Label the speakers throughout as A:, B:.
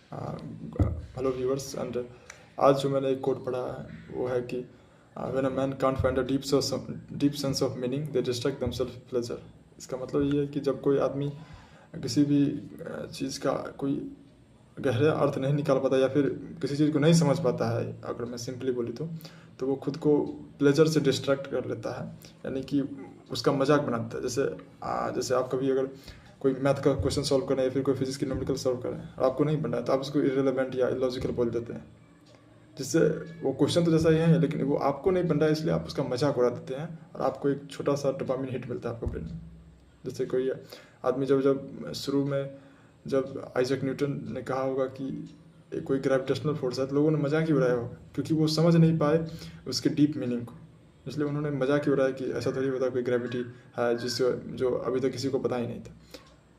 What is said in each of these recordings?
A: Hello viewers and आज जो मैंने एक कोट पढ़ा है वो है कि when a man can't find a deep sense of meaning they distract themselves pleasure. इसका मतलब ये है कि जब कोई आदमी किसी भी चीज़ का कोई गहरा अर्थ नहीं निकाल पाता या फिर किसी चीज़ को नहीं समझ पाता है, अगर मैं सिंपली बोली तो वो खुद को प्लेजर से डिस्ट्रैक्ट कर लेता है, यानी कि उसका मजाक बनाता है। जैसे आप कभी अगर कोई मैथ का क्वेश्चन सॉल्व करें या फिर कोई फिजिक्स की न्यूमेरिकल सॉल्व करें और आपको नहीं बनना है तो आप उसको इरेलेवेंट या इलॉजिकल बोल देते हैं, जिससे वो क्वेश्चन तो जैसा ही है लेकिन वो आपको नहीं बन रहा है, इसलिए आप उसका मजाक उड़ा देते हैं और आपको एक छोटा सा डोपामिन हिट मिलता है आपको ब्रेन में। जैसे कोई आदमी जब जब शुरू में जब आइजैक न्यूटन ने कहा होगा कि कोई ग्रेविटेशनल फोर्स है तो लोगों ने मजाक ही उड़ाया होगा, क्योंकि वो समझ नहीं पाए उसके डीप मीनिंग को, इसलिए उन्होंने मजाक ही उड़ाया कि ऐसा थोड़ी होता कोई ग्रेविटी है जिससे जो अभी तक किसी को पता ही नहीं था।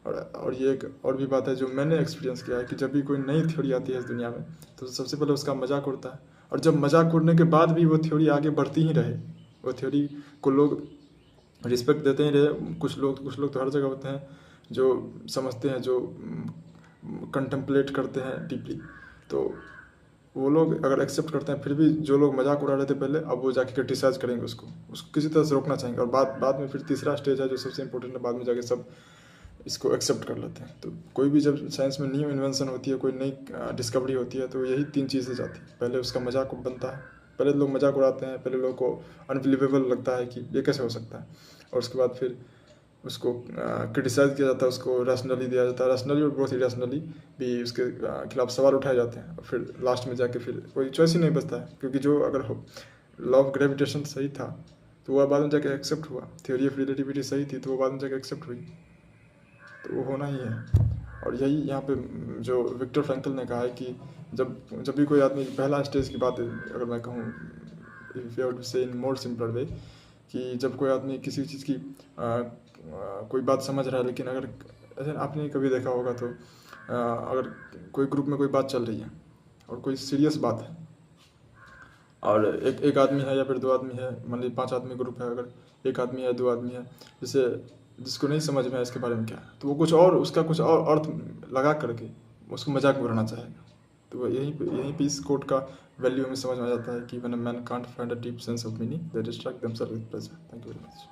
A: और ये एक और भी बात है जो मैंने एक्सपीरियंस किया है कि जब भी कोई नई थ्योरी आती है इस दुनिया में तो सबसे पहले उसका मजाक उड़ता है, और जब मजाक उड़ने के बाद भी वो थ्योरी आगे बढ़ती ही रहे, वो थ्योरी को लोग रिस्पेक्ट देते ही रहे। कुछ लोग तो हर जगह होते हैं जो समझते हैं, जो कंटेम्पलेट करते हैं डीपली, तो वो लोग अगर एक्सेप्ट करते हैं, फिर भी जो लोग मजाक उड़ा रहे थे पहले अब वो जाके क्रिटिसाइज करेंगे, उसको किसी तरह से रोकना चाहेंगे। और बाद में फिर तीसरा स्टेज है जो सबसे इंपॉर्टेंट है, बाद में जाके सब इसको एक्सेप्ट कर लेते हैं। तो कोई भी जब साइंस में न्यू इन्वेंशन होती है, कोई नई डिस्कवरी होती है, तो यही तीन चीज़ें जाती है। पहले उसका मजाक बनता है, पहले लोग मजाक उड़ाते हैं, पहले लोगों को अनबिलीवेबल लगता है कि ये कैसे हो सकता है, और उसके बाद फिर उसको क्रिटिसाइज किया जाता है, उसको रैशनली दिया जाता है, रैशनली और बहुत इरेशनली भी उसके खिलाफ सवाल उठाए जाते हैं, और फिर लास्ट में जाके फिर कोई चॉइस ही नहीं बचता है, क्योंकि जो अगर लॉ ऑफ ग्रेविटेशन सही था तो वह बाद में जाके एक्सेप्ट हुआ, थ्योरी ऑफ रिलेटिविटी सही थी तो वो बाद में जाके एक्सेप्ट हुई, तो वो होना ही है। और यही यहाँ पे जो विक्टर फ्रैंकल ने कहा है कि जब भी कोई आदमी पहला स्टेज की बात अगर मैं कहूँ, इफ यू से इन मोर सिंपलर वे, कि जब कोई आदमी किसी चीज़ की कोई बात समझ रहा है, लेकिन अगर ऐसे आपने कभी देखा होगा तो अगर कोई ग्रुप में कोई बात चल रही है और कोई सीरियस बात है, और एक आदमी है या फिर दो आदमी है, मान लीजिए 5 आदमी ग्रुप है, अगर एक आदमी है, दो आदमी है, जैसे जिसको नहीं समझ में है इसके बारे में क्या है, तो वो उसका कुछ और अर्थ लगा करके उसको मजाक में उड़ाना चाहेगा। तो यहीं पे इस कोट का वैल्यू हमें समझ में आ जाता है कि when a man can't find a deep sense of meaning they distract themselves with pleasure. Thank you very much.